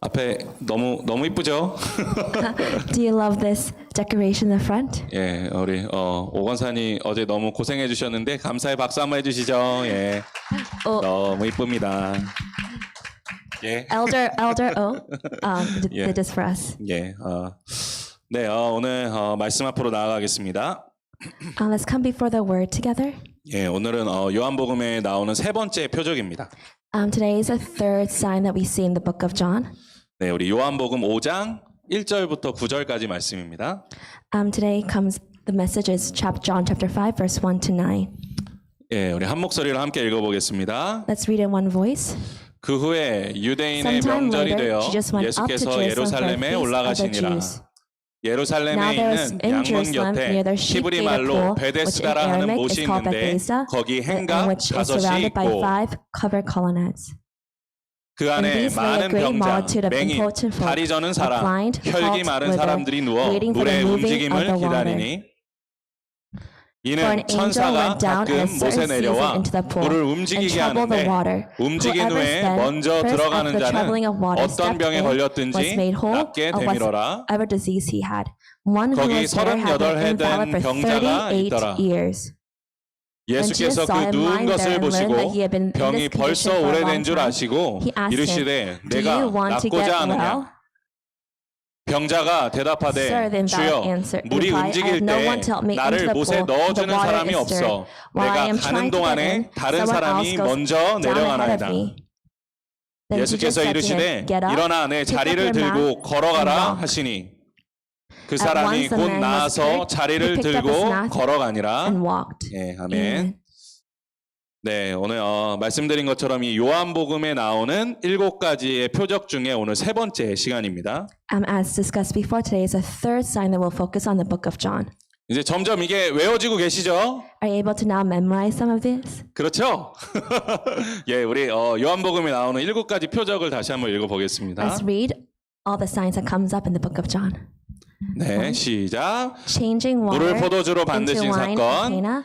앞에 너무 이쁘죠? Do you love this decoration in the front? 예, 우리 오건산이 어제 너무 고생해 주셨는데 감사의 박수 한번 해주시죠. 예, 너무 이쁩니다. 예, Elder O did this for us. 예, 네, 오늘 말씀 앞으로 나아가겠습니다. Let's come before the word together. 예, 오늘은 요한복음에 나오는 세 번째 표적입니다. Today is the third sign that we see in the book of John. 네, 우리 요한복음 5장 1절부터 9절까지 말씀입니다. Today comes the message is John chapter 5 verse 1 to 9. 예, 우리 한 목소리로 함께 읽어보겠습니다. Let's read in one voice. 그 후에 유대인의 Sometime 명절이 later, 되어 Jesus went up to 예수께서 Jerusalem for 예루살렘에 a feast of the 올라가시니라. Jews. 예루살렘에 Now there is 있는 in 양문 Jerusalem near 곁에 the sheep 히브리 gate a 말로 pool, which in 베데스다라 하는 Aramaic 못이 is called 있는데 Bethesda, 거기 and 행각 which is 5이 surrounded by 있고 5 covered colonnades. 그 And 안에 these lay a 많은 great 병자, multitude of 맹인, impotent folk, 다리 저는 a 사람, blind, 혈기 halt, 마른 withered, 사람들이 누워 waiting for 물의 the moving of 움직임을 the water. 기다리니 For an 이는 angel 천사가 went down at a 가끔 못에 certain season 내려와 into the pool 물을 and 움직이게 troubled the 하는데 water. 움직인 Whoever 후에 then 먼저 first 들어가는 after the troubling 자는 of water 어떤 stepped 병에 in was 걸렸든지 made whole 낫게 of 되밀어라. whatever disease he had. One who 거기 was there had 38 been invalid 된 for 병자가 38 있더라. years. When Jesus 예수께서 saw 그 him 누운 lying there 것을 and learned that 보시고 he had been in 병이 this 벌써 condition for a 오래된 long 줄 time, 아시고 he asked him, 이르시되 "Do 내가 you want to get 낫고자 well?" 하느냐. 병자가 Sir, 대답하되 then 주여 that answered, 물이 replied, I 움직일 have no 때 one to help me into 나를 the 못에 pool. The 넣어주는 water 사람이 is stirred. 없어. While I 내가 am 가는 trying to get 동안에 in, 다른 someone 사람이 else goes 먼저 down ahead 내려가나이다. of me. Then Jesus 예수께서 said to 이르시되 him, Get up, 일어나 내 pick up 자리를 your mat, 들고 걸어가라 and walk. 하시니 그 At 사람이 once the 곧 man was 나아서 cured. 자리를 He picked up 들고 his mat 걸어가니라. and walked. 예, 아멘. Amen. 네, 오늘 말씀드린 것처럼 이 요한복음에 나오는 7가지의 표적 중에 오늘 세 번째 시간입니다. As discussed before, today is a third sign that we'll focus on the book of John. 이제 점점 이게 외워지고 계시죠? Are you able to now memorize some of this? 그렇죠? 예, 우리 요한복음에 나오는 7가지 표적을 다시 한번 읽어보겠습니다. Let's read all the signs that comes up in the book of John. 네, 시작. Changing 물을 water 포도주로 into 만드신 wine at 사건. Cana.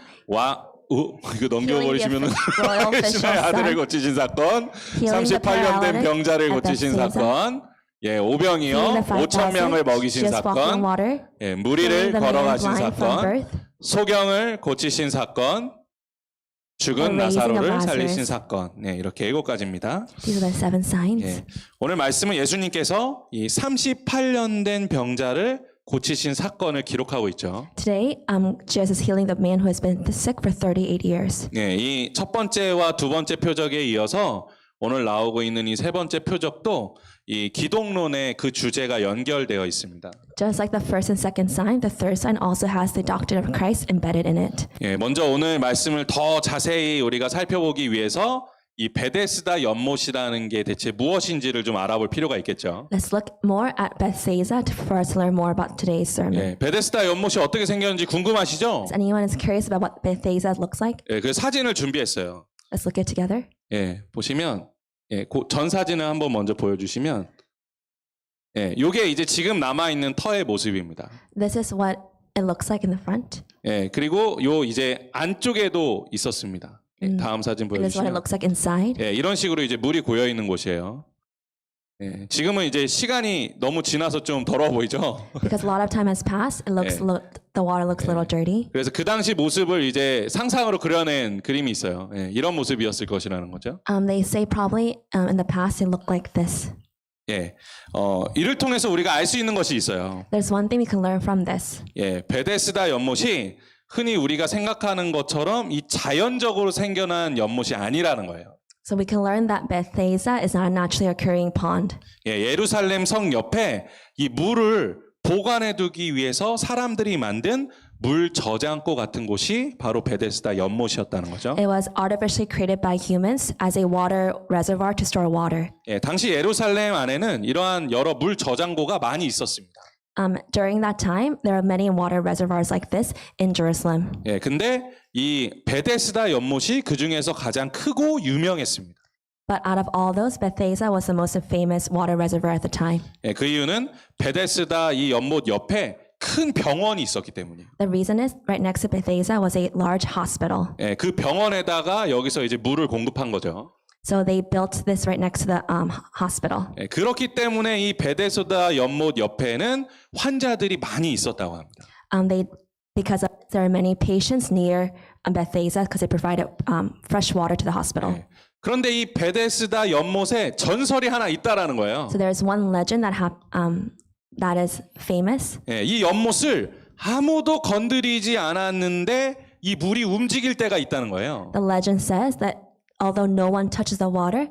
이거 넘겨버리시면은 royal fish 신의 of 아들을 son. 고치신 사건, Healing the 38년 된 paralytic 병자를 at 고치신 Bethsaida. 사건, 예, Feeding 오병이어 the 5천 5,000, 명을 먹이신 just walking 사건, water, 예, healing 무리를 the man 걸어가신 blind from 사건, birth, 소경을 고치신 사건, 죽은 The raising of 나사로를 Lazarus. 살리신 사건, 네, 이렇게 7가지입니다. These are the 7 signs. 예, 오늘 말씀은 예수님께서 이 38년 된 병자를 고치신 사건을 기록하고 있죠. Today, Jesus is healing the man who has been sick for 38 years. 네, 이 첫 번째와 두 번째 표적에 이어서 오늘 나오고 있는 이 세 번째 표적도 이 기독론의 그 주제가 연결되어 있습니다. Just like the first and second sign, the third sign also has the doctrine of Christ embedded in it. 예, 먼저 오늘 말씀을 더 자세히 우리가 살펴보기 위해서 이 베데스다 연못이라는 게 대체 무엇인지를 좀 알아볼 필요가 있겠죠. Let's look more at Bethsaida for us to learn more about today's sermon. 예, 베데스다 연못이 어떻게 생겼는지 궁금하시죠? If anyone is curious about what Bethsaida looks like, 예, 그 사진을 준비했어요. let's look at it together. 예, 보시면 예, 전 사진을 한번 먼저 보여주시면 예, 요게 이제 지금 남아 있는 터의 모습입니다. This is what it looks like in the front. 예, 그리고 요 이제 안쪽에도 있었습니다. 예, 다음 사진 It is what 보여주시면 it looks like inside. 예, 이런 식으로 이제 물이 고여 있는 곳이에요. 예, 지금은 이제 시간이 너무 지나서 좀 더러워 보이죠. Because a lot of time has passed, it looks the water looks a little dirty. 그래서 그 당시 모습을 이제 상상으로 그려낸 그림이 있어요. 예, 이런 모습이었을 것이라는 거죠. They say probably in the past it looked like this. 예, 이를 통해서 우리가 알 수 있는 것이 있어요. There's one thing we can learn from this. 예, 베데스다 연못이 흔히 우리가 생각하는 것처럼 이 자연적으로 생겨난 연못이 아니라는 거예요. So we can learn that Bethesda is not a naturally occurring pond. 예, 예루살렘 성 옆에 이 물을 보관해두기 위해서 사람들이 만든 물 저장고 같은 곳이 바로 베데스다 연못이었다는 거죠. It was artificially created by humans as a water reservoir to store water. 예, 당시 예루살렘 안에는 이러한 여러 물 저장고가 많이 있었습니다. During that time, there are many water reservoirs like this in Jerusalem. 예, 근데 이 베데스다 연못이 그 중에서 가장 크고 유명했습니다. But out of all those, Bethesda was the most famous water reservoir at the time. 예, 그 이유는 베데스다 이 연못 옆에 큰 병원이 있었기 때문이에요. The reason is right next to Bethesda was a large hospital. 예, 그 병원에다가 여기서 이제 물을 공급한 거죠. So they built this right next to the hospital. 예, 그렇기 때문에 이 베데스다 연못 옆에는 환자들이 많이 있었다고 합니다. Because there are many patients near Bethesda because they provided fresh water to the hospital. 예. 그런데 이 베데스다 연못에 전설이 하나 있다라는 거예요. So there's one legend that is famous. 예, 이 연못을 아무도 건드리지 않았는데 이 물이 움직일 때가 있다는 거예요. The legend says that although no one touches the water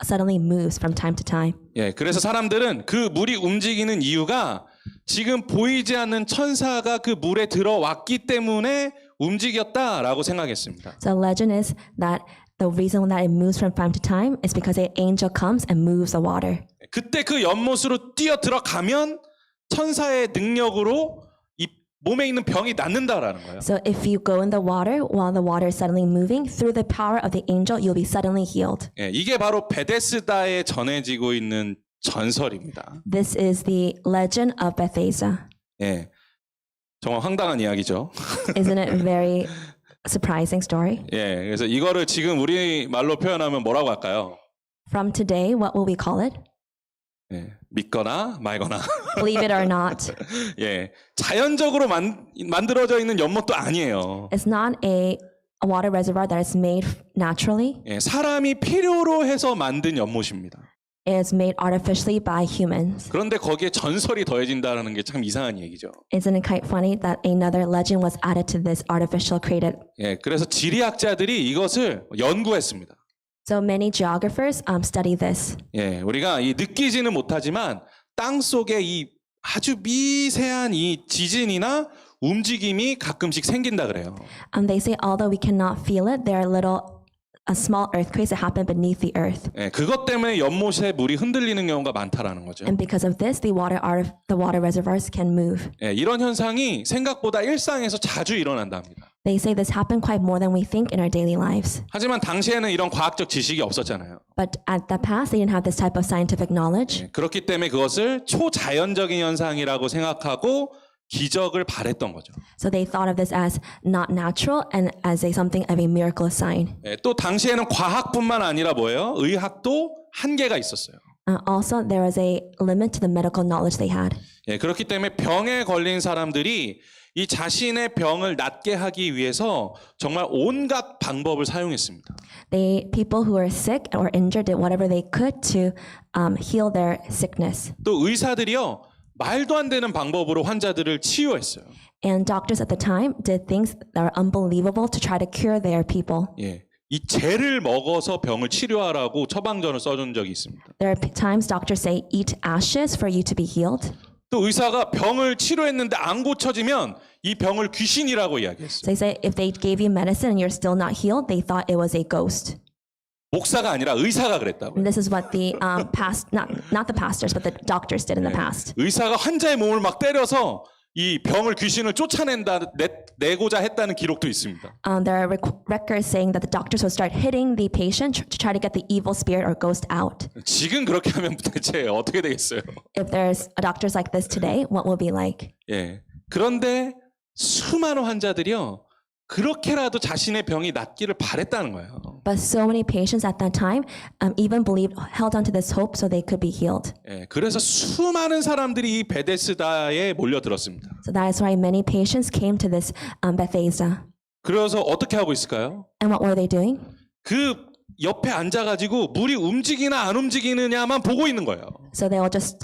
suddenly moves from time to time. 예, 그래서 사람들은 그 물이 움직이는 이유가 지금 보이지 않는 천사가 그 물에 들어왔기 때문에 움직였다라고 생각했습니다. So the legend is that the reason that it moves from time to time is because an angel comes and moves the water. 그때 그 연못으로 뛰어 들어가면 천사의 능력으로 이 몸에 있는 병이 낫는다라는 거예요. So if you go in the water while the water is suddenly moving, through the power of the angel, you'll be suddenly healed. 예, 이게 바로 베데스다에 전해지고 있는 전설입니다. This is the legend of Bethesda. 예, 정말 황당한 이야기죠. Isn't it a very surprising story? 예, 그래서 이거를 지금 우리 말로 표현하면 뭐라고 할까요? From today, what will we call it? 예, 믿거나 말거나. Believe it or not. 예, 자연적으로 만들어져 있는 연못도 아니에요. It's not a water reservoir that is made naturally. 예, 사람이 필요로 해서 만든 연못입니다. It is made artificially by humans. 그런데 거기에 전설이 더해진다는 게 참 이상한 얘기죠. Isn't it quite funny that another legend was added to this artificial created? 예, 그래서 지리학자들이 이것을 연구했습니다. So many geographers study this. 예, 우리가 이 느끼지는 못하지만 땅 속에 이 아주 미세한 이 지진이나 움직임이 가끔씩 생긴다 그래요. They say although we cannot feel it, there are small earthquakes that happen beneath the earth. 예, 그것 때문에 연못에 물이 흔들리는 경우가 많다라는 거죠. And because of this, the water reservoirs can move. 예, 이런 현상이 생각보다 일상에서 자주 일어난다 합니다. They say this happened quite more than we think in our daily lives. 하지만 당시에는 이런 과학적 지식이 없었잖아요. But at the past, they didn't have this type of scientific knowledge. 예, 그렇기 때문에 그것을 초자연적인 현상이라고 생각하고 기적을 바랬던 거죠. So they thought of this as not natural and as something of a miracle sign. 예, 또 당시에는 과학뿐만 아니라 뭐예요? 의학도 한계가 있었어요. Also, there was a limit to the medical knowledge they had. 예, 그렇기 때문에 병에 걸린 사람들이 이 자신의 병을 낫게 하기 위해서 정말 온갖 방법을 사용했습니다. People who were sick or injured did whatever they could to heal their sickness. 또 의사들이요, 말도 안 되는 방법으로 환자들을 치유했어요. And doctors at the time did things that are unbelievable to try to cure their people. 예, 이 재를 먹어서 병을 치료하라고 처방전을 써준 적이 있습니다. There are times doctors say, eat ashes for you to be healed. 또 의사가 병을 치료했는데 안 고쳐지면 이 병을 귀신이라고 이야기했어요. So they say if they gave you medicine and you're still not healed, they thought it was a ghost. 목사가 아니라 의사가 그랬다고요. And this is what the not the pastors, but the doctors did in the past. 의사가 환자의 몸을 막 때려서 이 병을 귀신을 내고자 했다는 기록도 있습니다. There are records saying that the doctors would start hitting the patient to try to get the evil spirit or ghost out. 지금 그렇게 하면 대체 어떻게 되겠어요? If there's doctors like this today, what will be like? 예. 그런데 수많은 환자들이요, 그렇게라도 자신의 병이 낫기를 바랬다는 거예요. But so many patients at that time even held on to this hope so they could be healed. 예. 그래서 수많은 사람들이 이 베데스다에 몰려들었습니다. So that is why many patients came to this Bethesda. 그래서 어떻게 하고 있을까요? And what were they doing? 그 옆에 앉아가지고 물이 움직이나 안 움직이느냐만 보고 있는 거예요. So they will just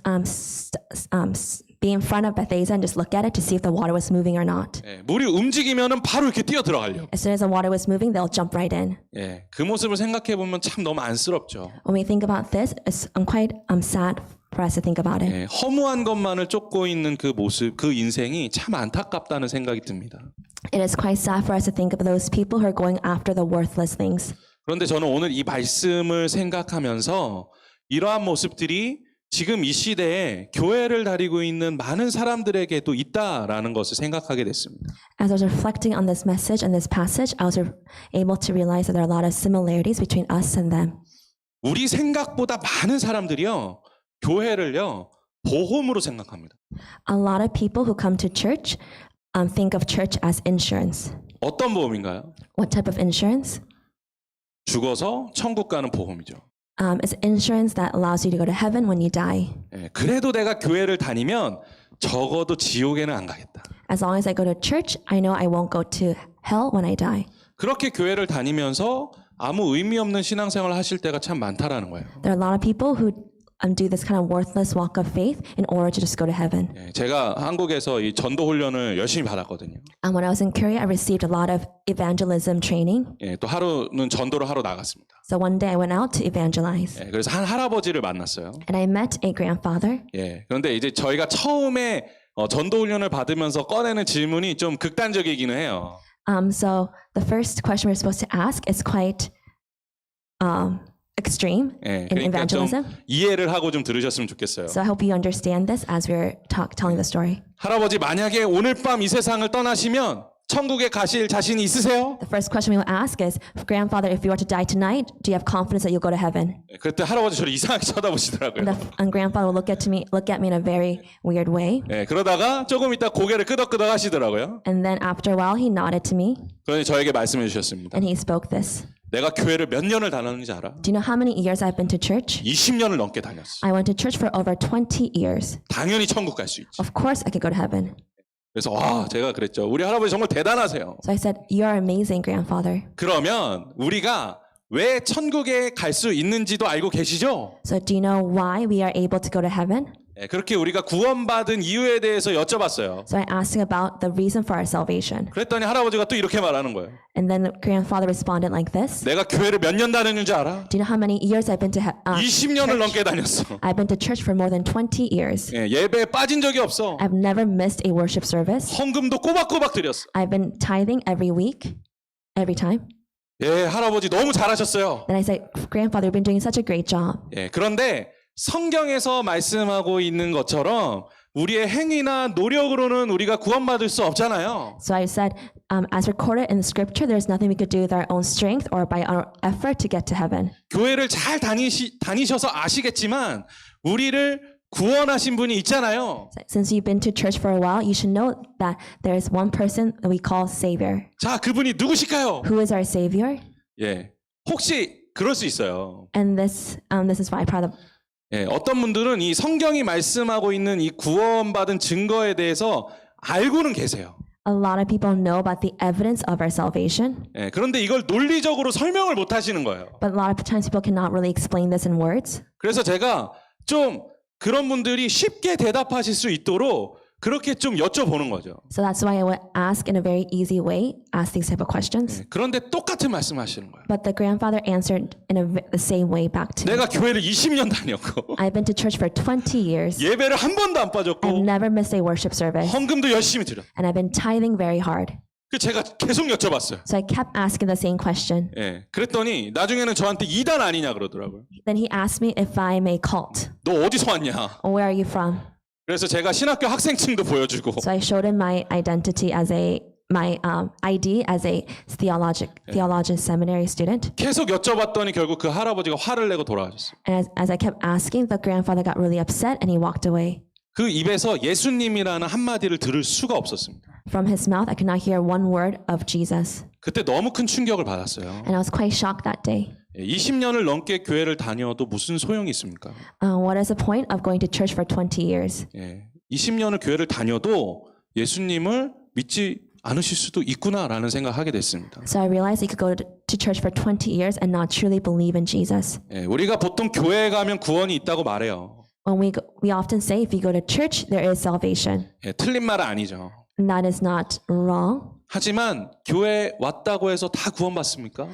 be in front of Bethesda and just look at it to see if the water was moving or not. 예, 물이 움직이면은 바로 이렇게 뛰어 들어가려고. As soon as the water was moving, they'll jump right in. 예, 그 모습을 생각해 보면 참 너무 안쓰럽죠. When we think about this, it's quite sad for us to think about it. 예, 허무한 것만을 쫓고 있는 그 모습, 그 인생이 참 안타깝다는 생각이 듭니다. It is quite sad for us to think of those people who are going after the worthless things. 그런데 저는 오늘 이 말씀을 생각하면서 이러한 모습들이 지금 이 시대에 교회를 다니고 있는 많은 사람들에게도 있다라는 것을 생각하게 됐습니다. As I was reflecting on this message and this passage, I was able to realize that there are a lot of similarities between us and them. 우리 생각보다 많은 사람들이요, 교회를요, 보험으로 생각합니다. A lot of people who come to church think of church as insurance. 어떤 보험인가요? What type of insurance? 죽어서 천국 가는 보험이죠. It's insurance that allows you to go to heaven when you die. 예, 그래도 내가 교회를 다니면 적어도 지옥에는 안 가겠다. As long as I go to church, I know I won't go to hell when I die. 그렇게 교회를 다니면서 아무 의미 없는 신앙생활을 하실 때가 참 많다라는 거예요. There are a lot of people who do this kind of worthless walk of faith in order to just go to heaven. 예, 제가 한국에서 이 전도 훈련을 열심히 받았거든요. And when I was in Korea, I received a lot of evangelism training. 예, 또 하루는 전도를 하러 나갔습니다. So one day I went out to evangelize. 예, 그래서 한 할아버지를 만났어요. And I met a grandfather. 예, 그런데 이제 저희가 처음에 전도 훈련을 받으면서 꺼내는 질문이 좀 극단적이기는 해요. So the first question we're supposed to ask is quite extreme 예, in 그러니까 좀 evangelism. 이해를 하고 좀 들으셨으면 좋겠어요. So I hope you understand this as we're telling the story. 할아버지 만약에 오늘 밤 이 세상을 떠나시면 천국에 가실 자신이 있으세요? The first question we will ask is, grandfather, if you were to die tonight, do you have confidence that you'll go to heaven? 예, 그때 할아버지 저를 이상하게 쳐다보시더라고요. And grandfather will look at me in a very weird way. 예, 그러다가 조금 있다 고개를 끄덕끄덕 하시더라고요. And then after a while, he nodded to me 그러니 저에게 말씀해 주셨습니다. and he spoke this. 내가 교회를 몇 년을 다녔는지 알아? Do you know how many years I've been to church? 20년을 넘게 다녔어. I went to church for over 20 years. 당연히 천국 갈 수 있지. Of course, I could go to heaven. 그래서 와, 제가 그랬죠. 우리 할아버지 정말 대단하세요. So I said, you're amazing, grandfather. 그러면 우리가 왜 천국에 갈 수 있는지도 알고 계시죠? So do you know why we are able to go to heaven? 예, 그렇게 우리가 구원받은 이유에 대해서 여쭤봤어요. So I asked him about the reason for our salvation. 그랬더니 할아버지가 또 이렇게 말하는 거예요. And then the grandfather responded like this. 내가 교회를 몇 년 다녔는지 알아? Do you know how many years I've been to 20년을 church? 넘게 다녔어. I've been to church for more than 20 years. 예, 예배에 빠진 적이 없어. I've never missed a worship service. 헌금도 꼬박꼬박 드렸어. I've been tithing every week, every time. 예, 할아버지 너무 잘하셨어요. Then I said, grandfather, you've been doing such a great job. 예, 그런데 성경에서 말씀하고 있는 것처럼 우리의 행위나 노력으로는 우리가 구원받을 수 없잖아요. So I said, as recorded in the scripture, there's nothing we could do with our own strength or by our effort to get to heaven. 교회를 잘 다니셔서 아시겠지만 우리를 구원하신 분이 있잖아요. Since you've been to church for a while, you should know that there is one person that we call Savior. 자, 그분이 누구실까요? Who is our Savior? 예, 혹시 그럴 수 있어요. And this is why part of 예, 어떤 분들은 이 성경이 말씀하고 있는 이 구원받은 증거에 대해서 알고는 계세요. a lot of people know about the evidence of our salvation, 예, 그런데 이걸 논리적으로 설명을 못 하시는 거예요. but a lot of times people cannot really explain this in words. 그래서 제가 좀 그런 분들이 쉽게 대답하실 수 있도록 그렇게 좀 여쭤보는 거죠. So that's why I would ask in a very easy way, ask these type of questions. 예, 그런데 똑같은 말씀하시는 거예요. But the grandfather answered in the same way back to me. 내가 교회를 20년 다녔고 I've been to church for 20 years. 예배를 한 번도 안 I've 빠졌고 never missed a worship service. 헌금도 열심히 드렸어요. And I've been tithing very hard. 그 제가 계속 여쭤봤어요. So I kept asking the same question. 예, 그랬더니 나중에는 저한테 이단 아니냐 그러더라고요. Then he asked me if I'm a cult. 너 어디서 왔냐? Or where are you from? 그래서 제가 신학교 학생증도 보여주고 So I showed him my identity as my ID as a theologian seminary student. 계속 여쭤봤더니 결국 그 할아버지가 화를 내고 돌아가셨어요. And as I kept asking, the grandfather got really upset and he walked away. 그 입에서 예수님이라는 한마디를 들을 수가 없었습니다. From his mouth, I could not hear one word of Jesus. 그때 너무 큰 충격을 받았어요. And I was quite shocked that day. 20년을 넘게 교회를 다녀도 무슨 소용이 있습니까? What is the point of going to church for 20 years? 20년을 교회를 다녀도 예수님을 믿지 않으실 수도 있구나라는 생각하게 됐습니다. So I realized I could go to church for 20 years and not truly believe in Jesus. 우리가 보통 교회에 가면 구원이 있다고 말해요. When we often say if you go to church, there is salvation. 틀린 말은 아니죠. And that is not wrong. 하지만 교회 왔다고 해서 다 구원받습니까?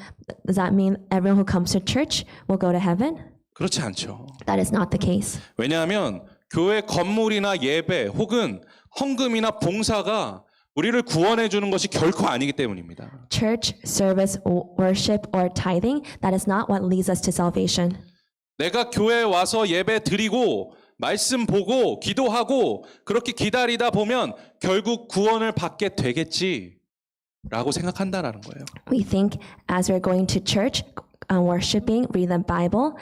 Does that mean everyone who comes to church will go to heaven? 그렇지 않죠. That is not the case. 왜냐하면 교회 건물이나 예배 혹은 헌금이나 봉사가 우리를 구원해 주는 것이 결코 아니기 때문입니다. Church, service, worship, or tithing, that is not what leads us to salvation. 내가 교회에 와서 예배 드리고 말씀 보고 기도하고 그렇게 기다리다 보면 결국 구원을 받게 되겠지라고 생각한다라는 거예요. We think as we're going to church, worshiping, reading the Bible,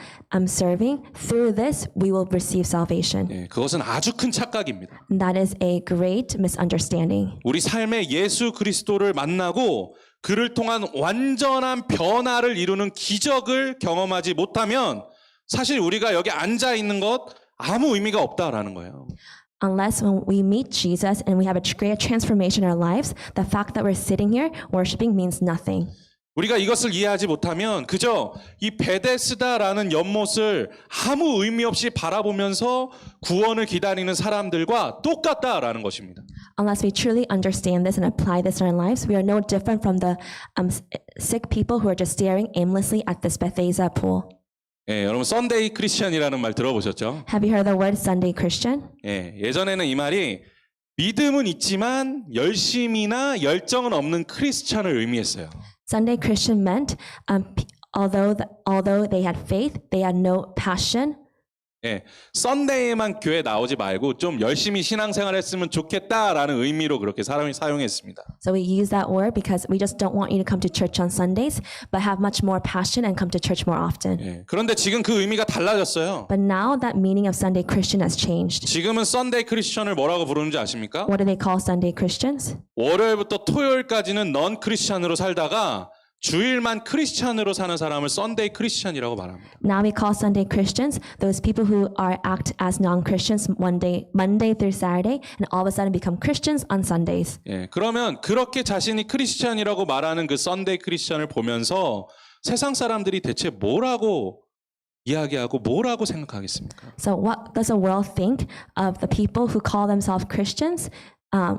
serving. Through this, we will receive salvation. 예, 그것은 아주 큰 착각입니다. And that is a great misunderstanding. 우리 삶에 예수 그리스도를 만나고 그를 통한 완전한 변화를 이루는 기적을 경험하지 못하면 사실 우리가 여기 앉아 있는 것 아무 의미가 없다라는 거예요. Unless when we meet Jesus and we have a great transformation in our lives, the fact that we're sitting here worshiping means nothing. 우리가 이것을 이해하지 못하면 그저 이 베데스다라는 연못을 아무 의미 없이 바라보면서 구원을 기다리는 사람들과 똑같다라는 것입니다. Unless we truly understand this and apply this in our lives, we are no different from the sick people who are just staring aimlessly at this Bethesda pool. 예, 여러분 썬데이 크리스천이라는 말 들어보셨죠? Have you heard the word Sunday Christian? 예, 예전에는 이 말이 믿음은 있지만 열심이나 열정은 없는 크리스천을 의미했어요. Sunday Christian meant although they had faith, they had no passion. 예, 썬데이에만 교회 나오지 말고 좀 열심히 신앙생활 했으면 좋겠다라는 의미로 그렇게 사람이 사용했습니다. So we use that word because we just don't want you to come to church on Sundays, but have much more passion and come to church more often. 예, 그런데 지금 그 의미가 달라졌어요. But now that meaning of Sunday Christian has changed. 지금은 썬데이 크리스천을 뭐라고 부르는지 아십니까? What do they call Sunday Christians? 월요일부터 토요일까지는 넌 크리스천으로 살다가 주일만 크리스천으로 사는 사람을 썬데이 크리스천이라고 말합니다. Now we call Sunday Christians those people who act as non-Christians Monday through Saturday, and all of a sudden become Christians on Sundays. 예, 그러면 그렇게 자신이 크리스천이라고 말하는 그 썬데이 크리스천을 보면서 세상 사람들이 대체 뭐라고 이야기하고 뭐라고 생각하겠습니까? So what does the world think of the people who call themselves Christians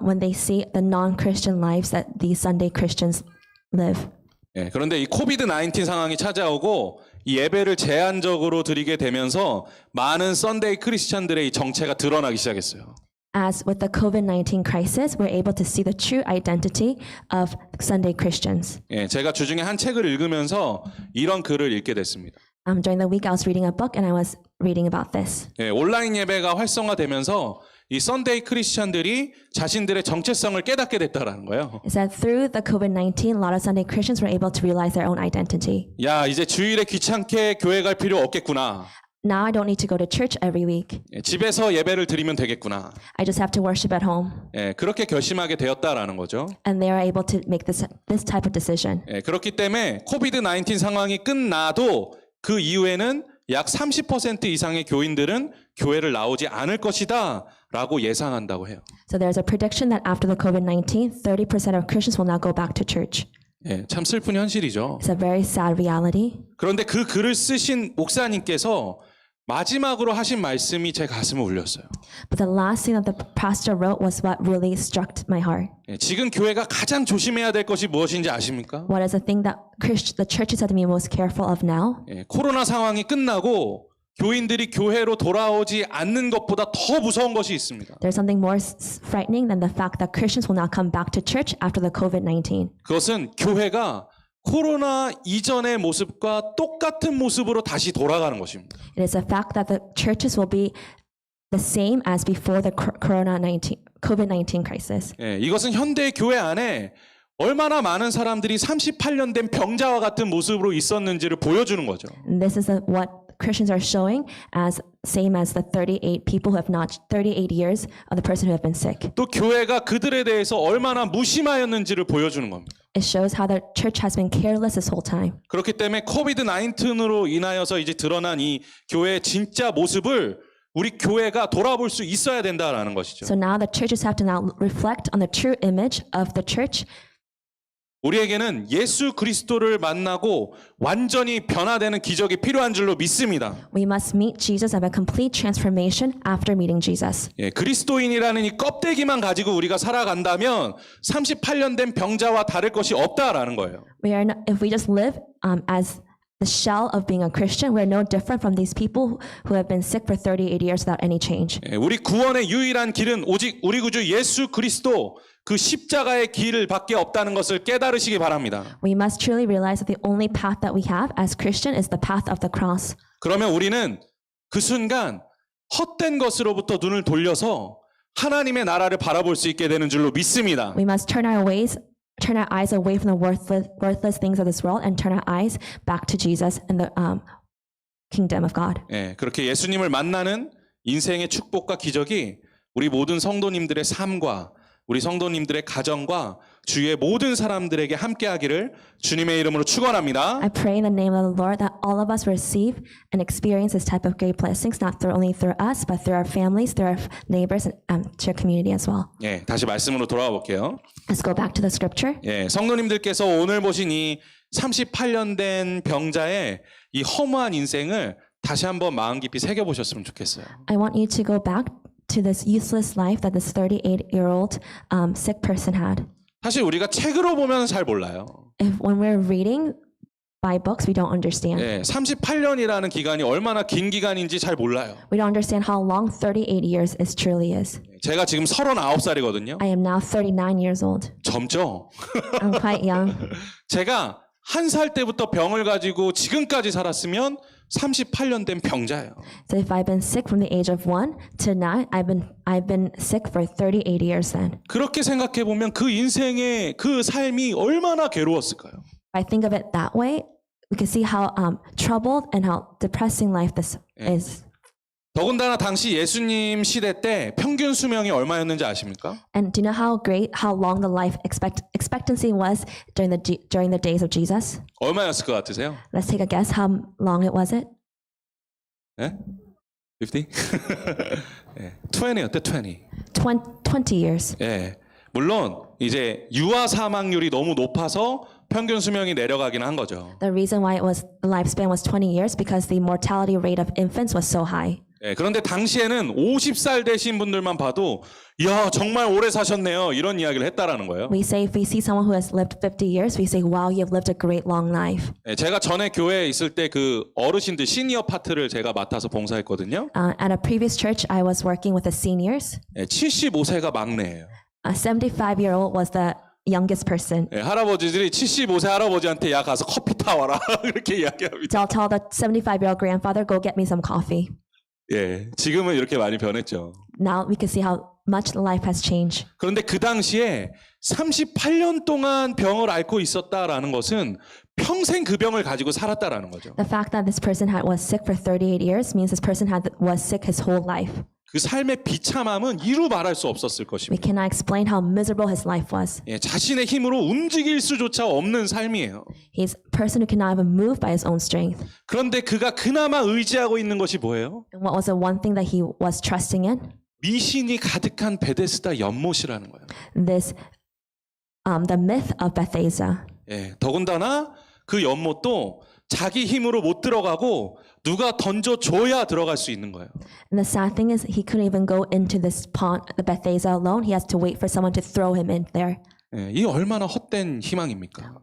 when they see the non-Christian lives that these Sunday Christians live? 예, 그런데 이 코비드 19 상황이 찾아오고 이 예배를 제한적으로 드리게 되면서 많은 썬데이 크리스천들의 이 정체가 드러나기 시작했어요. As with the COVID-19 crisis, we're able to see the true identity of Sunday Christians. 예, 제가 주중에 한 책을 읽으면서 이런 글을 읽게 됐습니다. During the week, I was reading a book and I was reading about this. 예, 온라인 예배가 활성화되면서 이 썬데이 크리스천들이 자신들의 정체성을 깨닫게 됐다라는 거예요. Is that through the COVID-19, a lot of Sunday Christians were able to realize their own identity. 야, 이제 주일에 귀찮게 교회 갈 필요 없겠구나. Now I don't need to go to church every week. 예, 집에서 예배를 드리면 되겠구나. I just have to worship at home. 예, 그렇게 결심하게 되었다라는 거죠. And they are able to make this type of decision. 예, 그렇기 때문에 코비드 19 상황이 끝나도 그 이후에는 약 30% 이상의 교인들은 교회를 나오지 않을 것이다 라고 예상한다고 해요. So there's a prediction that after the COVID-19, 30% of Christians will not go back to church. 예, 참 슬픈 현실이죠. It's a very sad reality. 그런데 그 글을 쓰신 목사님께서 마지막으로 하신 말씀이 제 가슴을 울렸어요. But the last thing that the pastor wrote was what really struck my heart. 예, 지금 교회가 가장 조심해야 될 것이 무엇인지 아십니까? What is the thing that the churches have to be most careful of now? 예, 코로나 상황이 끝나고 교인들이 교회로 돌아오지 않는 것보다 더 무서운 것이 있습니다. There's something more frightening than the fact that Christians will not come back to church after the COVID-19. 그것은 교회가 코로나 이전의 모습과 똑같은 모습으로 다시 돌아가는 것입니다. It is a fact that the churches will be the same as before the COVID-19 crisis. 예, 이것은 현대 교회 안에 얼마나 많은 사람들이 38년 된 병자와 같은 모습으로 있었는지를 보여주는 거죠. And this is what Christians are showing as same as the 38 people who have not 38 years of the person who have been sick. 또 교회가 그들에 대해서 얼마나 무심하였는지를 보여주는 겁니다. It shows how the church has been careless this whole time. 그렇기 때문에 코비드 19으로 인하여서 이제 드러난 이 교회의 진짜 모습을 우리 교회가 돌아볼 수 있어야 된다라는 것이죠. So now the churches have to now reflect on the true image of the church. 우리에게는 예수 그리스도를 만나고 완전히 변화되는 기적이 필요한 줄로 믿습니다. We must meet Jesus and have a complete transformation after meeting Jesus. 예, 그리스도인이라는 이 껍데기만 가지고 우리가 살아간다면 38년 된 병자와 다를 것이 없다라는 거예요. If we just live as the shell of being a Christian, we're no different from these people who have been sick for 38 years without any change. 예, 우리 구원의 유일한 길은 오직 우리 구주 예수 그리스도 그 십자가의 길을 밖에 없다는 것을 깨달으시기 바랍니다. We must truly realize that the only path that we have as Christian is the path of the cross. 그러면 우리는 그 순간 헛된 것으로부터 눈을 돌려서 하나님의 나라를 바라볼 수 있게 되는 줄로 믿습니다. We must turn our ways turn our eyes away from the worthless things of this world and turn our eyes back to Jesus and the kingdom of God. 예, 그렇게 예수님을 만나는 인생의 축복과 기적이 우리 모든 성도님들의 삶과 우리 성도님들의 가정과 주위의 모든 사람들에게 함께하기를 주님의 이름으로 축원합니다. I pray in the name of the Lord that all of us receive and experience this type of great blessings, not only through us, but through our families, through our neighbors, and to our community as well. 예, 다시 말씀으로 돌아와 볼게요. Let's go back to the scripture. 예, 성도님들께서 오늘 보신 이 38년 된 병자의 이 허무한 인생을 다시 한번 마음 깊이 새겨보셨으면 좋겠어요. I want you to go back to this useless life that this 38-year-old sick person had. 사실 우리가 책으로 보면 잘 몰라요. When we're reading by books, we don't understand. 예, 38년이라는 기간이 얼마나 긴 기간인지 잘 몰라요. We don't understand how long 38 years is truly is. 제가 지금 39살이거든요. I am now 39 years old. 젊죠? I'm quite young. 제가 1살 때부터 병을 가지고 지금까지 살았으면 38년 된 병자예요. So if I've been sick from the age of 1 to now, I've been sick for 38 years then. 그렇게 생각해 보면 그 인생의 그 삶이 얼마나 괴로웠을까요? I think of it that way, we can see how troubled and how depressing life this is. 더군다나 당시 예수님 시대 때 평균 수명이 얼마였는지 아십니까? And do you know how long the life expectancy was during the days of Jesus? 얼마였을 것 같으세요? Let's take a guess how long it was it? 예? 50? 예. 20였대 20. 20 years. 예. 물론 이제 유아 사망률이 너무 높아서 평균 수명이 내려가긴 한 거죠. The reason why the lifespan was 20 years because the mortality rate of infants was so high. 예, 그런데 당시에는 50살 되신 분들만 봐도 야 정말 오래 사셨네요 이런 이야기를 했다라는 거예요. We say if we see someone who has lived 50 years, we say, wow, you have lived a great long life. 예, 제가 전에 교회에 있을 때 그 어르신들 시니어 파트를 제가 맡아서 봉사했거든요. At a previous church, I was working with the seniors. 예, 75세가 막내예요. A 75-year-old was the youngest person. 예, 할아버지들이 75세 할아버지한테 야 가서 커피 타와라 그렇게 이야기합니다. So I'll tell the 75-year-old grandfather, go get me some coffee. 예, 지금은 이렇게 많이 변했죠. Now we can see how much life has changed. 그런데 그 당시에 38년 동안 병을 앓고 있었다라는 것은 평생 그 병을 가지고 살았다라는 거죠. The fact that this person was sick for 38 years means this person was sick his whole life. 그 삶의 비참함은 이루 말할 수 없었을 We 것입니다. cannot explain how miserable his life was. 예, 자신의 힘으로 움직일 수조차 없는 삶이에요. He's a person who cannot even move by his own strength. 그런데 그가 그나마 의지하고 있는 것이 뭐예요? And what was the one thing that he was trusting in? 미신이 가득한 베데스다 연못이라는 거예요. The myth of Bethesda. 예, 더군다나 그 연못도 자기 힘으로 못 들어가고 누가 던져줘야 들어갈 수 있는 거예요. And the sad thing is he couldn't even go into this pond, the Bethesda alone. He has to wait for someone to throw him in there. 예, 이 얼마나 헛된 희망입니까?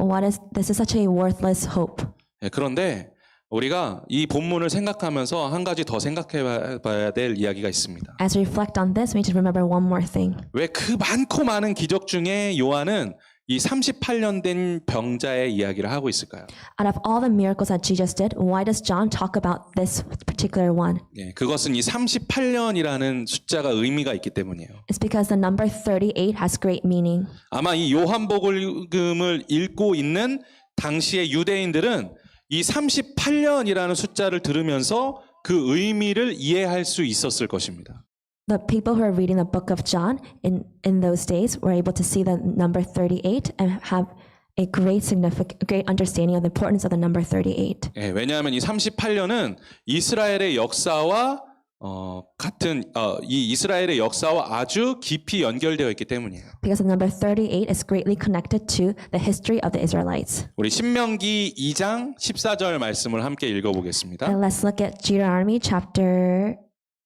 This is such a worthless hope. 예, 그런데 우리가 이 본문을 생각하면서 한 가지 더 생각해 봐야 될 이야기가 있습니다. As we reflect on this, we need to remember one more thing. 왜 그 많고 많은 기적 중에 요한은 이 38년 된 병자의 이야기를 하고 있을까요? Out of all the miracles that Jesus did, why does John talk about this particular one? 예, 그것은 이 38년이라는 숫자가 의미가 있기 때문이에요. It's because the number 38 has great meaning. 아마 이 요한복음을 읽고 있는 당시의 유대인들은 이 38년이라는 숫자를 들으면서 그 의미를 이해할 수 있었을 것입니다. The people who are reading the book of John in those days were able to see the number 38 and have a great understanding of the importance of the number 38. 예, 왜냐하면 이 38년은 이스라엘의 역사와 이 이스라엘의 역사와 아주 깊이 연결되어 있기 때문이에요. Because the number 38 is greatly connected to the history of the Israelites. 우리 신명기 2장 14절 말씀을 함께 읽어보겠습니다. And let's look at Deuteronomy chapter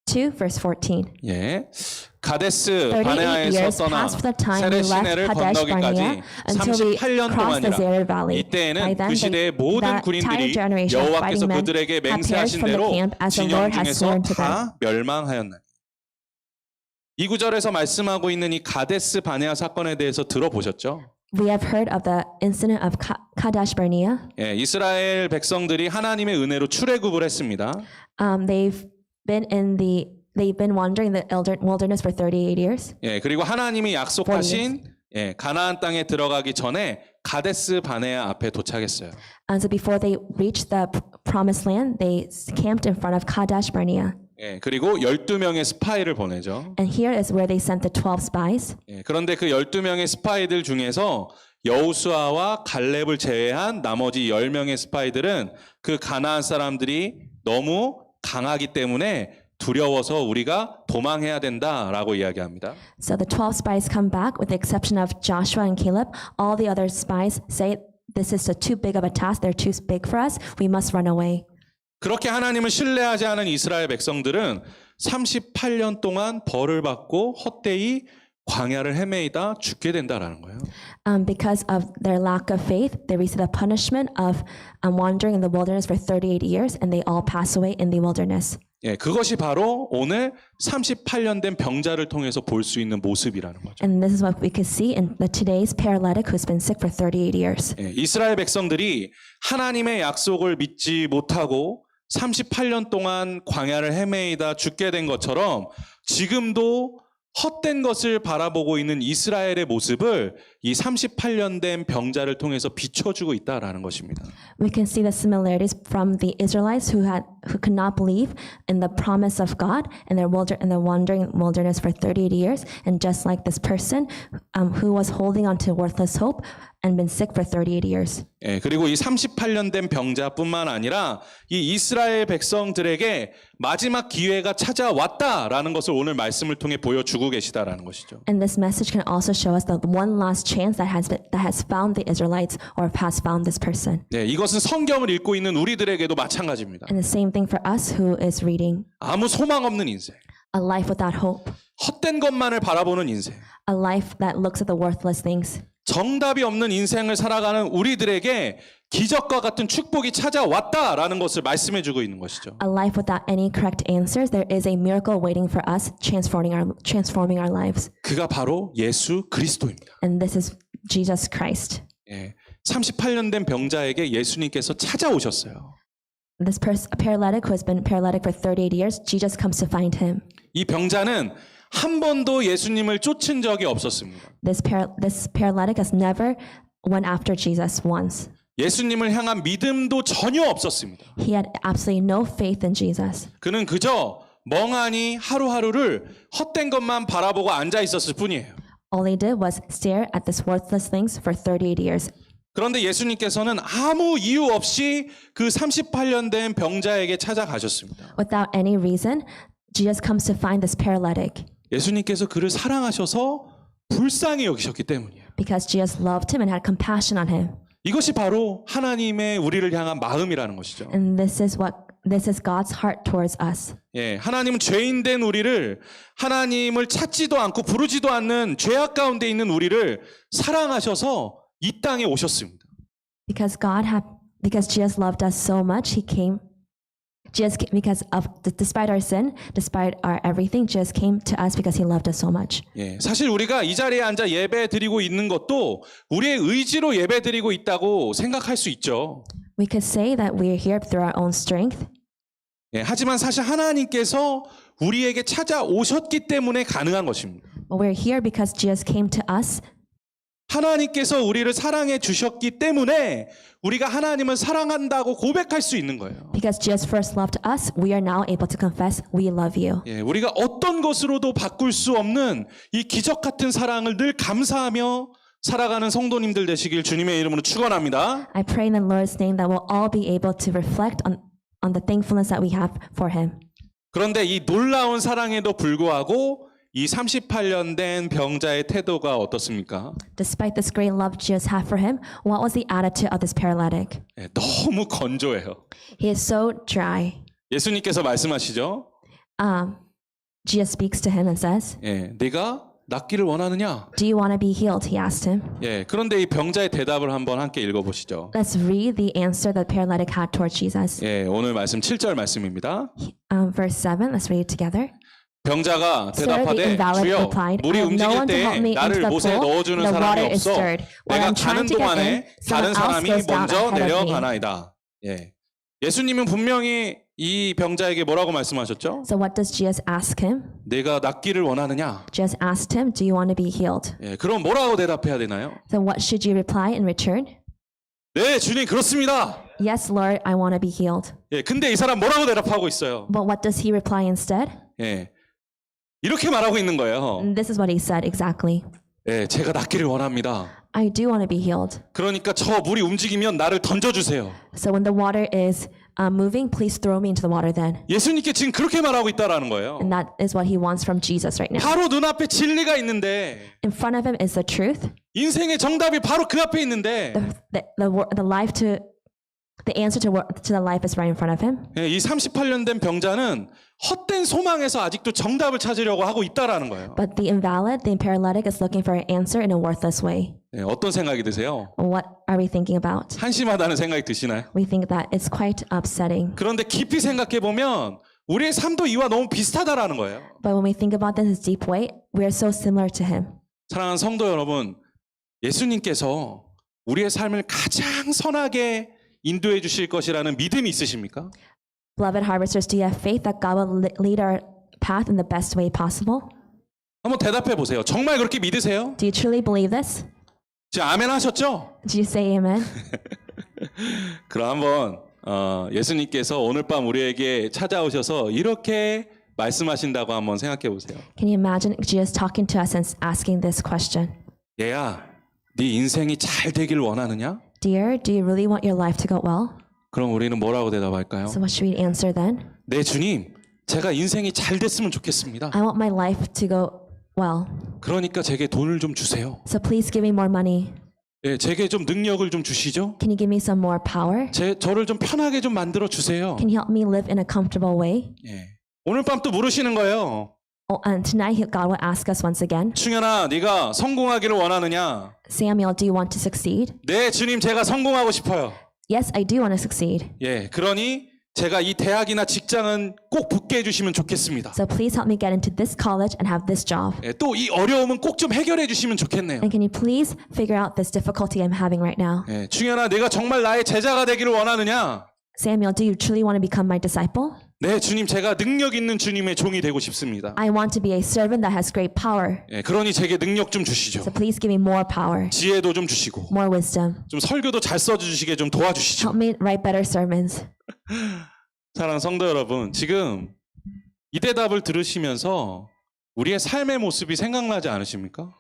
2, verse 14. 예, 가데스 38 바네아에서 years 떠나 passed from the time 세례 we left 시내를 Kadesh 건너기까지 Barnea until we 38년 crossed the Zerah 동안이라 Valley. By 이때에는 then, 그 시대의 모든 the entire 군인들이 generation of 여호와께서 fighting men 그들에게 had perished 맹세하신 from the 대로 camp as the 진영 Lord has 중에서 sworn to them. 다 멸망하였나니. 이 구절에서 말씀하고 있는 이 가데스 바네아 사건에 대해서 들어보셨죠? We have heard of the incident of Kadesh Barnea. 예, 이스라엘 백성들이 하나님의 은혜로 출애굽을 했습니다. They've been wandering the wilderness for 38 years. 예, 그리고 하나님이 약속하신 예, 가나안 땅에 들어가기 전에 가데스 바네아 앞에 도착했어요. And so before they reached the promised land, they camped in front of Kadesh Barnea. 예, 그리고 12명의 스파이를 보내죠. And here is where they sent the 12 spies. 예, 그런데 그 12명의 스파이들 중에서 여호수아와 갈렙을 제외한 나머지 10명의 스파이들은 그 가나안 사람들이 너무 강하기 때문에 두려워서 우리가 도망해야 된다라고 이야기합니다. So the 12 spies come back with the exception of Joshua and Caleb. All the other spies say this is too big of a task. They're too big for us. We must run away. 그렇게 하나님을 신뢰하지 않은 이스라엘 백성들은 38년 동안 벌을 받고 헛되이 광야를 헤매이다 죽게 된다라는 거예요. Because of their lack of faith, they receive the punishment of wandering in the wilderness for 38 years, and they all pass away in the wilderness. 예, 그것이 바로 오늘 38년 된 병자를 통해서 볼 수 있는 모습이라는 거죠. And this is what we could see in today's paralytic who's been sick for 38 years. 예, 이스라엘 백성들이 하나님의 약속을 믿지 못하고 38년 동안 광야를 헤매이다 죽게 된 것처럼 지금도 헛된 것을 바라보고 있는 이스라엘의 모습을 이 38년 된 병자를 통해서 비춰주고 있다라는 것입니다. We can see the similarities from the Israelites who could not believe in the promise of God and they're wandering wilderness for 38 years, and just like this person who was holding on to worthless hope and been sick for 38 years. 예, 그리고 이 38년 된 병자뿐만 아니라 이 이스라엘 백성들에게 마지막 기회가 찾아왔다라는 것을 오늘 말씀을 통해 보여주고 계시다라는 것이죠. And this message can also show us the one last chance that has found the Israelites or has found this person. 네, 이것은 성경을 읽고 있는 우리들에게도 마찬가지입니다. And the same thing for us who is reading. 아무 소망 없는 인생, A life without hope. 헛된 것만을 바라보는 인생, A life that looks at the worthless things. 정답이 없는 인생을 살아가는 우리들에게 기적과 같은 축복이 찾아왔다라는 것을 말씀해주고 있는 것이죠. A life without any correct answers. There is a miracle waiting for us, transforming our lives. 그가 바로 예수 그리스도입니다. And this is Jesus Christ. 예, 38년 된 병자에게 예수님께서 찾아오셨어요. This paralytic who has been paralytic for 38 years, Jesus comes to find him. 이 병자는 한 번도 예수님을 쫓은 적이 없었습니다. This paralytic has never went after Jesus once. 예수님을 향한 믿음도 전혀 없었습니다. He had absolutely no faith in Jesus. 그는 그저 멍하니 하루하루를 헛된 것만 바라보고 앉아 있었을 뿐이에요. All he did was stare at these worthless things for 38 years. 그런데 예수님께서는 아무 이유 없이 그 38년 된 병자에게 찾아가셨습니다. Without any reason, Jesus comes to find this paralytic. 예수님께서 그를 사랑하셔서 불쌍히 여기셨기 때문이에요. Because Jesus loved him and had compassion on him. 이것이 바로 하나님의 우리를 향한 마음이라는 것이죠. And this is God's heart towards us. 예, 하나님은 죄인된 우리를 하나님을 찾지도 않고 부르지도 않는 죄악 가운데 있는 우리를 사랑하셔서 이 땅에 오셨습니다. Because Jesus loved us so much, he came. Despite our sin, despite our everything, Jesus came to us because he loved us so much. 예, 사실 우리가 이 자리에 앉아 예배 드리고 있는 것도 우리의 의지로 예배 드리고 있다고 생각할 수 있죠. We could say that we are here through our own strength. 예, 하지만 사실 하나님께서 우리에게 찾아오셨기 때문에 가능한 것입니다. But we're here because Jesus came to us. 하나님께서 우리를 사랑해 주셨기 때문에 우리가 하나님을 사랑한다고 고백할 수 있는 거예요. Because Jesus first loved us, we are now able to confess we love you. 예, 우리가 어떤 것으로도 바꿀 수 없는 이 기적 같은 사랑을 늘 감사하며 살아가는 성도님들 되시길 주님의 이름으로 축원합니다. I pray in the Lord's name that we'll all be able to reflect on the thankfulness that we have for him. 그런데 이 놀라운 사랑에도 불구하고 이 38년 된 병자의 태도가 어떻습니까? Despite this great love Jesus had for him, what was the attitude of this paralytic? 예, 너무 건조해요. He is so dry. 예수님께서 말씀하시죠. Jesus speaks to him and says, 예, 네가 낫기를 원하느냐? Do you want to be healed? He asked him. 예, 그런데 이 병자의 대답을 한번 함께 읽어보시죠. Let's read the answer that paralytic had towards Jesus. 예, 오늘 말씀 7절 말씀입니다. Verse 7, let's read it together. 병자가 Sir, the 대답하되 invalid 주여 replied, 물이 I have no 움직일 one to help 때에 me into 나를 the 못에 pool. 넣어주는 The 사람이 water is 없어 stirred. While 내가 I'm 가는 trying to get in, 동안에 다른 someone else 사람이 goes down 먼저 ahead of me. 내려가나이다. 예. 예수님은 분명히 이 병자에게 뭐라고 말씀하셨죠? So what does Jesus ask him? 내가 낫기를 원하느냐? Jesus asked him, do you want to be healed? 예, 그럼 뭐라고 대답해야 되나요? So what should you reply in return? 네, 주님 그렇습니다. Yes, Lord, I want to be healed. 예, 근데 이 사람 뭐라고 대답하고 있어요? But what does he reply instead? 예, 이렇게 말하고 있는 거예요. And this is what he said exactly. 예, 제가 낫기를 원합니다. I do want to be healed. 그러니까 저 물이 움직이면 나를 던져주세요. So when the water is moving, please throw me into the water then. 예수님께 지금 그렇게 말하고 있다라는 거예요. And that is what he wants from Jesus right now. 바로 눈앞에 진리가 있는데 In front of him is the truth, 인생의 정답이 바로 그 앞에 있는데 the answer to the life is right in front of him. 예, 이 38년 된 병자는 헛된 소망에서 아직도 정답을 찾으려고 하고 있다라는 거예요. But the invalid, the paralytic is looking for an answer in a worthless way. 예, 어떤 생각이 드세요? What are we thinking about? 한심하다는 생각이 드시나요? We think that it's quite upsetting. 그런데 깊이 생각해 보면 우리의 삶도 이와 너무 비슷하다라는 거예요. But when we think about this in a deep way, we are so similar to him. 사랑하는 성도 여러분, 예수님께서 우리의 삶을 가장 선하게 인도해 주실 것이라는 믿음이 있으십니까? Beloved harvesters, do you have faith that God will lead our path in the best way possible? 한번 대답해 보세요. 정말 그렇게 믿으세요? Do you truly believe this? 지금 아멘 하셨죠? Do you say amen? 그럼 한번 예수님께서 오늘 밤 우리에게 찾아오셔서 이렇게 말씀하신다고 한번 생각해 보세요. Can you imagine Jesus talking to us and asking this question? 얘야, 네 인생이 잘 되길 원하느냐? Dear, do you really want your life to go well? 그럼 우리는 뭐라고 대답할까요? So what should we answer then? 네, 주님. 제가 인생이 잘 됐으면 좋겠습니다. I want my life to go well. 그러니까 제게 돈을 좀 주세요. So please give me more money. 예, 제게 좀 능력을 좀 주시죠. Can you give me some more power? 저를 좀 편하게 좀 만들어 주세요. Can you help me live in a comfortable way? 예. 오늘 밤 또 물으시는 거예요. Oh, and tonight God will ask us once again, 충현아, 네가 성공하기를 원하느냐? Samuel, do you want to succeed? 네, 주님, 제가 성공하고 싶어요. Yes, I do want to succeed. 예, 그러니 제가 이 대학이나 직장은 꼭 붙게 해주시면 좋겠습니다. So please help me get into this college and have this job. 예, 또 이 어려움은 꼭 좀 해결해 주시면 좋겠네요. And can you please figure out this difficulty I'm having right now? 예, 충현아, 내가 정말 나의 제자가 되기를 원하느냐? Samuel, do you truly want to become my disciple? 네, 주님, 제가 능력 있는 주님의 종이 되고 싶습니다. I want to be a servant that has great power. 예, 그러니 제게 능력 좀 주시죠. So please give me more power, 지혜도 좀 주시고, more wisdom. 좀 설교도 잘 써주시게 좀 도와주시죠. Help me write better sermons. 사랑하는 성도 여러분, 지금 이 대답을 들으시면서 우리의 삶의 모습이 생각나지 않으십니까?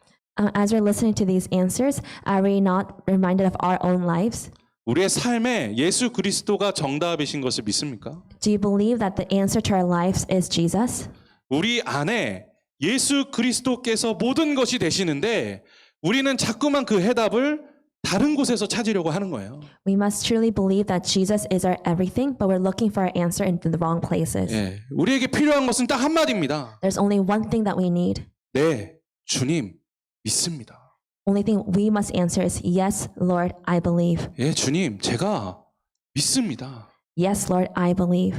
As we're listening to these answers, are we not reminded of our own lives? 우리의 삶에 예수 그리스도가 정답이신 것을 믿습니까? Do you believe that the answer to our lives is Jesus? 우리 안에 예수 그리스도께서 모든 것이 되시는데 우리는 자꾸만 그 해답을 다른 곳에서 찾으려고 하는 거예요. We must truly believe that Jesus is our everything, but we're looking for our answer in the wrong places. 예, 우리에게 필요한 것은 딱 한마디입니다. There's only one thing that we need. 네, 주님 믿습니다. Only thing we must answer is yes, Lord, I believe. 예, 주님, 제가 믿습니다. Yes, Lord, I believe.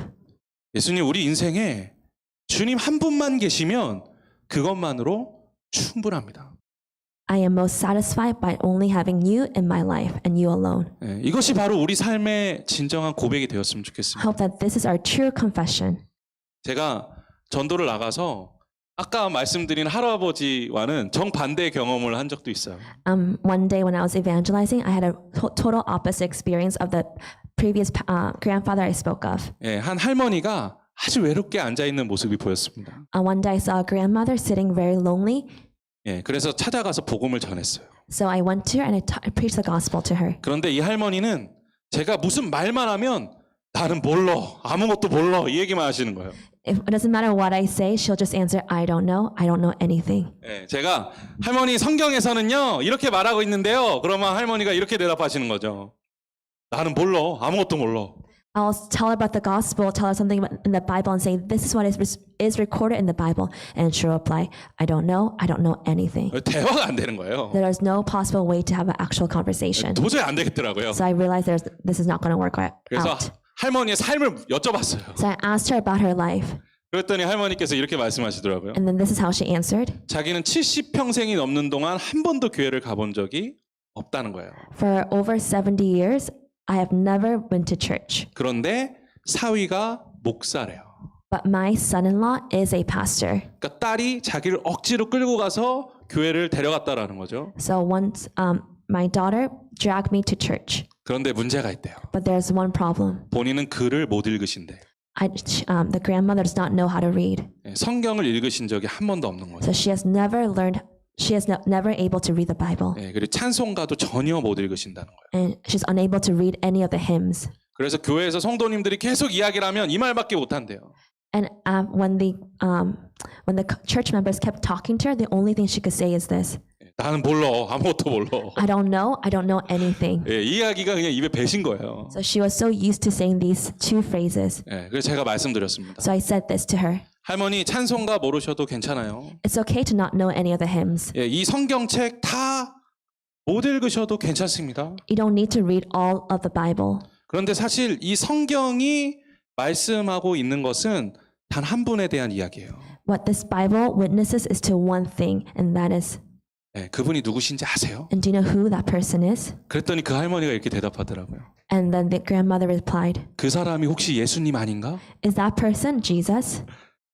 예수님, 우리 인생에 주님 한 분만 계시면 그것만으로 충분합니다. I am most satisfied by only having you in my life and you alone. 예, 이것이 바로 우리 삶의 진정한 고백이 되었으면 I 좋겠습니다. hope that this is our true confession. 제가 전도를 나가서 아까 말씀드린 할아버지와는 정반대의 경험을 한 적도 있어요. One day when I was evangelizing, I had a total opposite experience of the previous grandfather I spoke of. 예, 한 할머니가 아주 외롭게 앉아있는 모습이 보였습니다. One day I saw a grandmother sitting very lonely, 예, 그래서 찾아가서 복음을 전했어요. so I went to her and I preached the gospel to her. 그런데 이 할머니는 제가 무슨 말만 하면 나는 몰라, 아무것도 몰라 이 얘기만 하시는 거예요. If it doesn't matter what I say, she'll just answer, I don't know anything. 예, 제가 할머니 성경에서는요 이렇게 말하고 있는데요. 그러면 할머니가 이렇게 대답하시는 거죠. 나는 몰라, 아무것도 몰라. I'll tell her about the gospel, tell her something in the Bible and say, this is what is recorded in the Bible. And she'll reply, I don't know anything. 대화가 안 되는 거예요. There is no possible way to have an actual conversation. 도저히 안 되겠더라고요. So I realized this is not going to work 그래서 out. 할머니의 삶을 여쭤봤어요. So I asked her about her life. 그랬더니 할머니께서 이렇게 말씀하시더라고요. And then this is how she answered. 자기는 70평생이 넘는 동안 한 번도 교회를 가본 적이 없다는 거예요. For over 70 years, I have never been to church. 그런데 사위가 목사래요. But my son-in-law is a pastor. 그러니까 딸이 자기를 억지로 끌고 가서 교회를 데려갔다라는 거죠. So once my daughter dragged me to church. 그런데 문제가 있대요. But there's one problem. 본인은 글을 못 읽으신대. The grandmother does not know how to read. 성경을 읽으신 적이 한 번도 없는 거죠. So she has never learned, never able to read the Bible. 그리고 찬송가도 전혀 못 읽으신다는 거예요. And she's unable to read any of the hymns. 그래서 교회에서 성도님들이 계속 이야기를 하면 이 말밖에 못 한대요. And when the church members kept talking to her, the only thing she could say is this: 나는 몰라. 아무것도 몰라. I don't know anything. 이 이야기가 그냥 입에 배신 거예요. So she was so used to saying these two phrases. 그래서 제가 말씀드렸습니다. So I said this to her: 할머니 찬송가 모르셔도 괜찮아요. It's okay to not know any of the hymns. 이 성경책 다 못 읽으셔도 괜찮습니다. You don't need to read all of the Bible. 그런데 사실 이 성경이 말씀하고 있는 것은 단 한 분에 대한 이야기예요. What this Bible witnesses is to one thing, and that is. 그분이 누구신지 아세요? And do you know who that person is? 그랬더니 그 할머니가 이렇게 대답하더라고요. And then the grandmother replied, 그 사람이 혹시 예수님 아닌가? Is that person Jesus?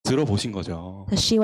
들어보신 거죠. So she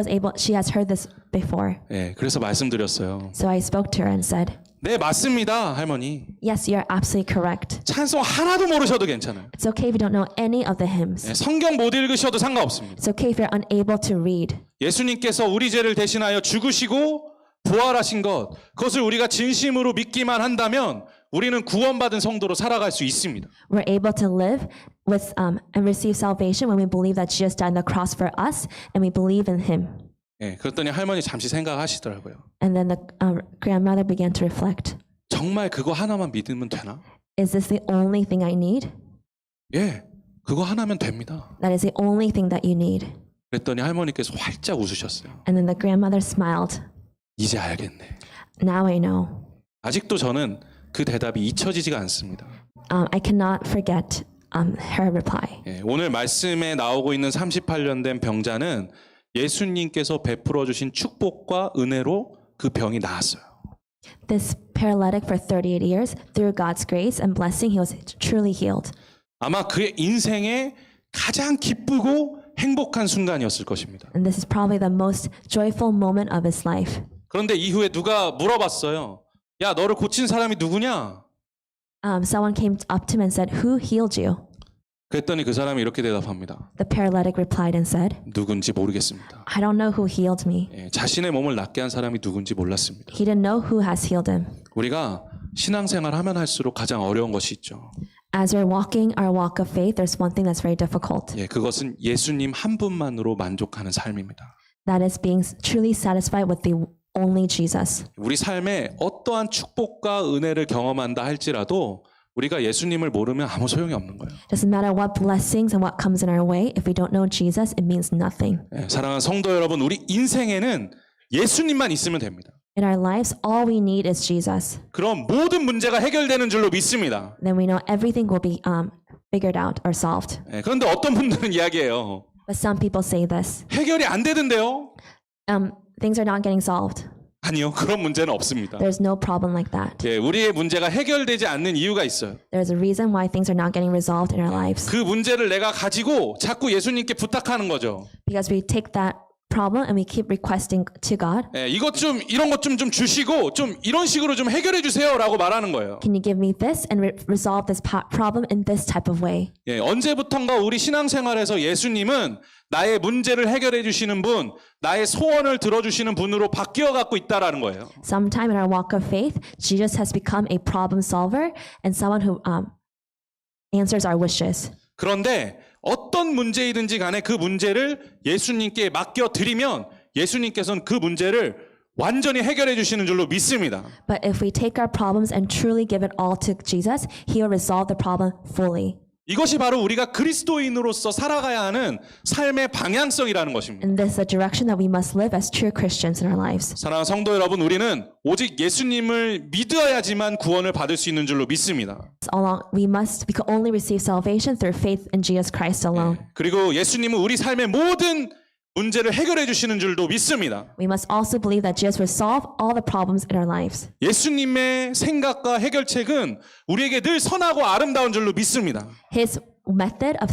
has heard this before. 그래서 말씀드렸어요. So I spoke to her and said, 네, 맞습니다, 할머니. Yes, you're absolutely correct. 찬송 하나도 모르셔도 괜찮아요. It's okay if you don't know any of the hymns. 성경 못 읽으셔도 상관없습니다. It's okay if you're unable to read. 예수님께서 우리 죄를 대신하여 죽으시고 부활하신 것, 그것을 우리가 진심으로 믿기만 한다면 우리는 구원받은 성도로 살아갈 수 있습니다. We're able to live with and receive salvation when we believe that Jesus died on the cross for us and we believe in Him. 그랬더니 할머니 잠시 생각하시더라고요. And then the grandmother began to reflect. 정말 그거 하나만 믿으면 되나? Is this the only thing I need? 그거 하나면 됩니다. That is the only thing that you need. 그랬더니 할머니께서 활짝 웃으셨어요. And then the grandmother smiled. 이제 알겠네. Now I know. 아직도 저는 그 대답이 잊혀지지가 않습니다. I cannot forget her reply. 오늘 말씀에 나오고 있는 38년 된 병자는 예수님께서 베풀어 주신 축복과 은혜로 그 병이 나았어요. This paralytic for 38 years, through God's grace and blessing, he was truly healed. 아마 그의 인생의 가장 기쁘고 행복한 순간이었을 것입니다. And this is probably the most joyful moment of his life. 그런데 이후에 누가 물어봤어요. 야, 너를 고친 사람이 누구냐? Someone came up to him and said, Who healed you? 그랬더니 그 사람이 이렇게 대답합니다. The paralytic replied and said, 누군지 모르겠습니다. I don't know who healed me. 자신의 몸을 낫게 한 사람이 누군지 몰랐습니다. He didn't know who has healed him. 우리가 신앙생활 하면 할수록 가장 어려운 것이 있죠. As we're walking our walk of faith, there's one thing that's very difficult. 그것은 예수님 한 분만으로 만족하는 삶입니다. That is being truly satisfied with the only Jesus. 우리 삶에 어떠한 축복과 은혜를 경험한다 할지라도 우리가 예수님을 모르면 아무 소용이 없는 거예요. Doesn't matter what blessings and what comes in our way. If we don't know Jesus, it means nothing. 사랑하는 성도 여러분, 우리 인생에는 예수님만 있으면 됩니다. In our lives, all we need is Jesus. 그럼 모든 문제가 해결되는 줄로 믿습니다. Then we know everything will be figured out or solved. 그런데 어떤 분들은 이야기해요. But some people say this. 해결이 안 되던데요? Things are not getting solved. 아니요, 그런 문제는 없습니다. There's no problem like that. 우리의 문제가 해결되지 않는 이유가 있어요. There's a reason why things are not getting resolved in our lives. 그 문제를 내가 가지고 자꾸 예수님께 부탁하는 거죠. Because we take that problem and we keep requesting to God. 이것 좀 이런 것 좀 주시고 좀 이런 식으로 좀 해결해 주세요라고 말하는 거예요. Can you give me this and resolve this problem in this type of way? 언제부턴가 우리 신앙생활에서 예수님은 나의 문제를 해결해 주시는 분, 나의 소원을 들어주시는 분으로 바뀌어 갖고 있다라는 거예요. Sometime in our walk of faith, Jesus has become a problem solver and someone who answers our wishes. 그런데 어떤 문제이든지 간에 그 문제를 예수님께 맡겨 드리면 예수님께서는 그 문제를 완전히 해결해 주시는 줄로 믿습니다. But if we take our problems and truly give it all to Jesus, He will resolve the problem fully. 이것이 바로 우리가 그리스도인으로서 살아가야 하는 삶의 방향성이라는 것입니다. And this is the direction that we must live as true Christians in our lives. 사랑하는 성도 여러분, 우리는 오직 예수님을 믿어야지만 구원을 받을 수 있는 줄로 믿습니다. We can only receive salvation through faith in Jesus Christ alone. 그리고 예수님은 우리 삶의 모든 문제를 해결해 주시는 줄도 믿습니다. We must also believe that Jesus will solve all the problems in our lives. 예수님의 생각과 해결책은 우리에게 늘 선하고 아름다운 줄로 믿습니다. His method of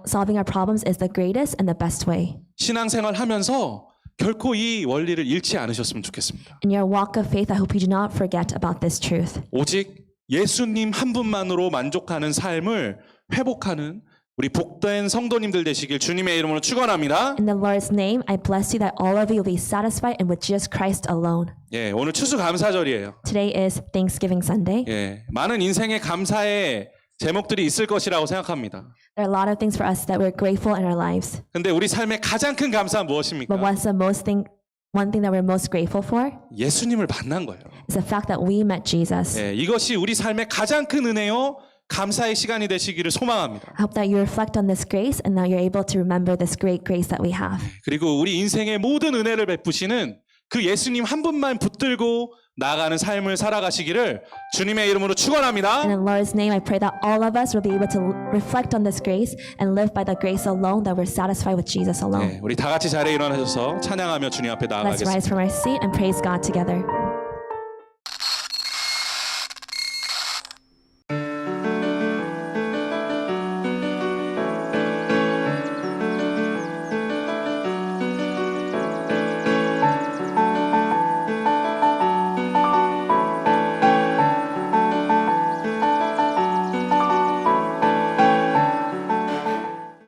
solving our problems is the greatest and the best way. 신앙생활 하면서 결코 이 원리를 잃지 않으셨으면 좋겠습니다. In your walk of faith, I hope you do not forget about this truth. 오직 예수님 한 분만으로 만족하는 삶을 회복하는 우리 복된 성도님들 되시길 주님의 이름으로 축원합니다. In the Lord's name, I bless you that all of you will be satisfied and with Jesus Christ alone. 예, 오늘 추수감사절이에요. Today is Thanksgiving Sunday. 예, 많은 인생의 감사의 제목들이 있을 것이라고 생각합니다. There are a lot of things for us that we're grateful in our lives. 근데 우리 삶의 가장 큰 감사는 무엇입니까? But what's the one thing that we're most grateful for 예수님을 만난 거예요. is the fact that we met Jesus. 예, 이것이 우리 삶의 가장 큰 은혜요. 감사의 시간이 되시기를 소망합니다. I hope that you reflect on this grace and that you're able to remember this great grace that we have. 그리고 우리 인생의 모든 은혜를 베푸시는 그 예수님 한 분만 붙들고 나아가는 삶을 살아가시기를 주님의 이름으로 축원합니다. And in the Lord's name, I pray that all of us will be able to reflect on this grace and live by the grace alone, that we're satisfied with Jesus alone. 네, 우리 다 같이 자리에 일어나셔서 찬양하며 주님 앞에 Let's 나아가겠습니다. rise from our seat and praise God together.